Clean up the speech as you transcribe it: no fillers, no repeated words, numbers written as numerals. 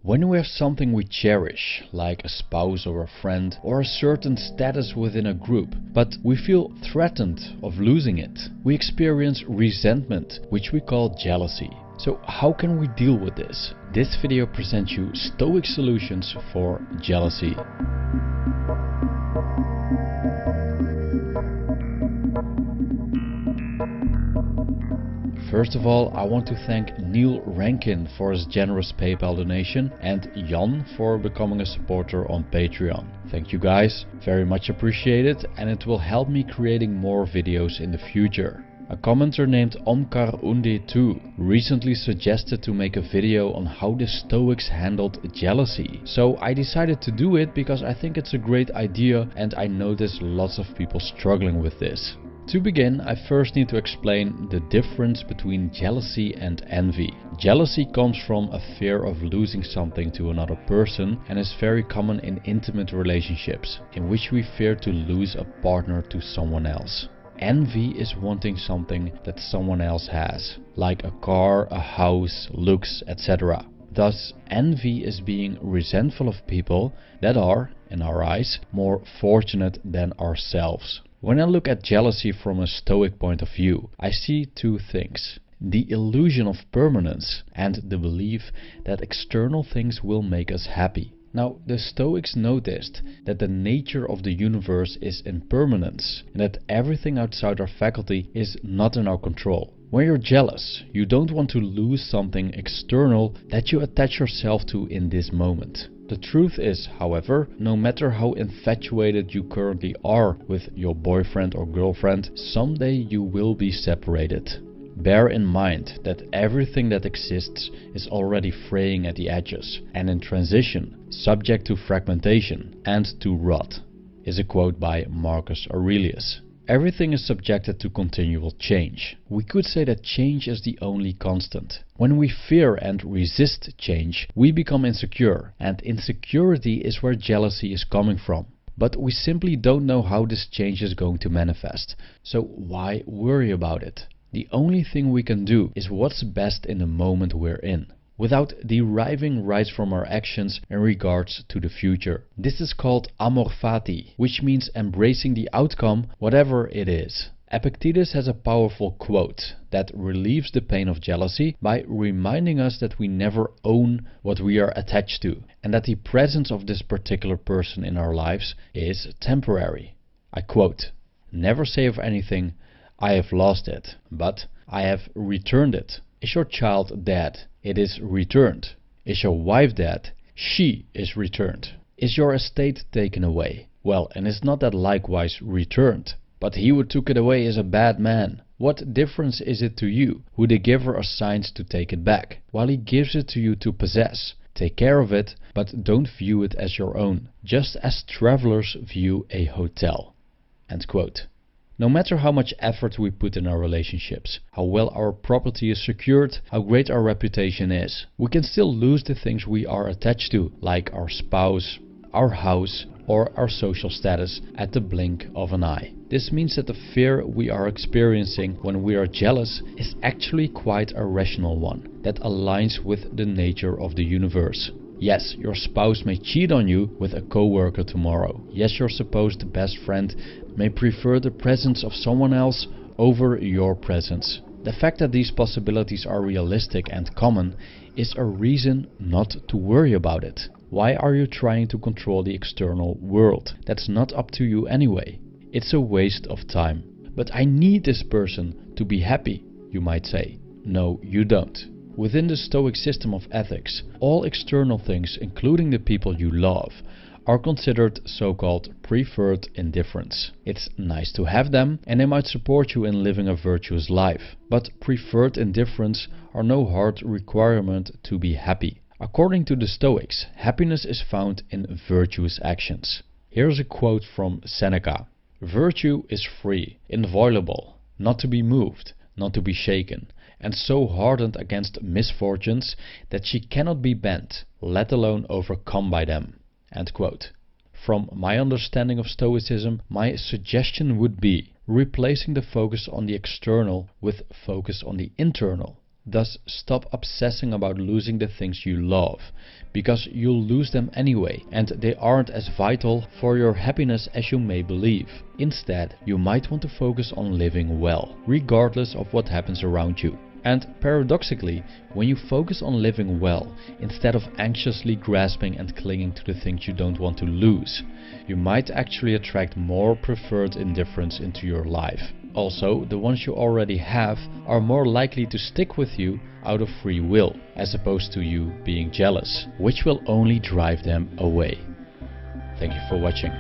When we have something we cherish, like a spouse or a friend, or a certain status within a group, but we feel threatened of losing it, we experience resentment, which we call jealousy. So how can we deal with this? This video presents you Stoic solutions for jealousy. First of all, I want to thank Neil Rankin for his generous PayPal donation and Jan for becoming a supporter on Patreon. Thank you guys, very much appreciated, and it will help me creating more videos in the future. A commenter named Omkar Unde2 recently suggested to make a video on how the Stoics handled jealousy. So I decided to do it because I think it's a great idea and I notice lots of people struggling with this. To begin, I first need to explain the difference between jealousy and envy. Jealousy comes from a fear of losing something to another person and is very common in intimate relationships, in which we fear to lose a partner to someone else. Envy is wanting something that someone else has, like a car, a house, looks, etc. Thus, envy is being resentful of people that are, in our eyes, more fortunate than ourselves. When I look at jealousy from a Stoic point of view, I see two things: the illusion of permanence and the belief that external things will make us happy. Now, the Stoics noticed that the nature of the universe is impermanence and that everything outside our faculty is not in our control. When you're jealous, you don't want to lose something external that you attach yourself to in this moment. The truth is, however, no matter how infatuated you currently are with your boyfriend or girlfriend, someday you will be separated. Bear in mind that everything that exists is already fraying at the edges and in transition, subject to fragmentation and to rot, is a quote by Marcus Aurelius. Everything is subjected to continual change. We could say that change is the only constant. When we fear and resist change, we become insecure, and insecurity is where jealousy is coming from. But we simply don't know how this change is going to manifest, so why worry about it? The only thing we can do is what's best in the moment we're in, without deriving rights from our actions in regards to the future. This is called amor fati, which means embracing the outcome, whatever it is. Epictetus has a powerful quote that relieves the pain of jealousy by reminding us that we never own what we are attached to, and that the presence of this particular person in our lives is temporary. I quote, "Never say of anything, 'I have lost it,' but 'I have returned it.' Is your child dead? It is returned. Is your wife dead? She is returned. Is your estate taken away? Well, and is not that likewise returned? But he who took it away is a bad man. What difference is it to you who the giver assigns to take it back, while he gives it to you to possess? Take care of it, but don't view it as your own, just as travelers view a hotel." End quote. No matter how much effort we put in our relationships, how well our property is secured, how great our reputation is, we can still lose the things we are attached to, like our spouse, our house, or our social status at the blink of an eye. This means that the fear we are experiencing when we are jealous is actually quite a rational one that aligns with the nature of the universe. Yes, your spouse may cheat on you with a co-worker tomorrow. Yes, your supposed best friend may prefer the presence of someone else over your presence. The fact that these possibilities are realistic and common is a reason not to worry about it. Why are you trying to control the external world? That's not up to you anyway. It's a waste of time. But I need this person to be happy, you might say. No, you don't. Within the Stoic system of ethics, all external things, including the people you love, are considered so-called preferred indifference. It's nice to have them, and they might support you in living a virtuous life. But preferred indifference are no hard requirement to be happy. According to the Stoics, happiness is found in virtuous actions. Here's a quote from Seneca. "Virtue is free, inviolable, not to be moved, not to be shaken, and so hardened against misfortunes that she cannot be bent, let alone overcome by them." End quote. From my understanding of Stoicism, my suggestion would be replacing the focus on the external with focus on the internal. Thus, stop obsessing about losing the things you love, because you'll lose them anyway, and they aren't as vital for your happiness as you may believe. Instead, you might want to focus on living well, regardless of what happens around you. And paradoxically, when you focus on living well, instead of anxiously grasping and clinging to the things you don't want to lose, you might actually attract more preferred indifference into your life. Also, the ones you already have are more likely to stick with you out of free will, as opposed to you being jealous, which will only drive them away. Thank you for watching.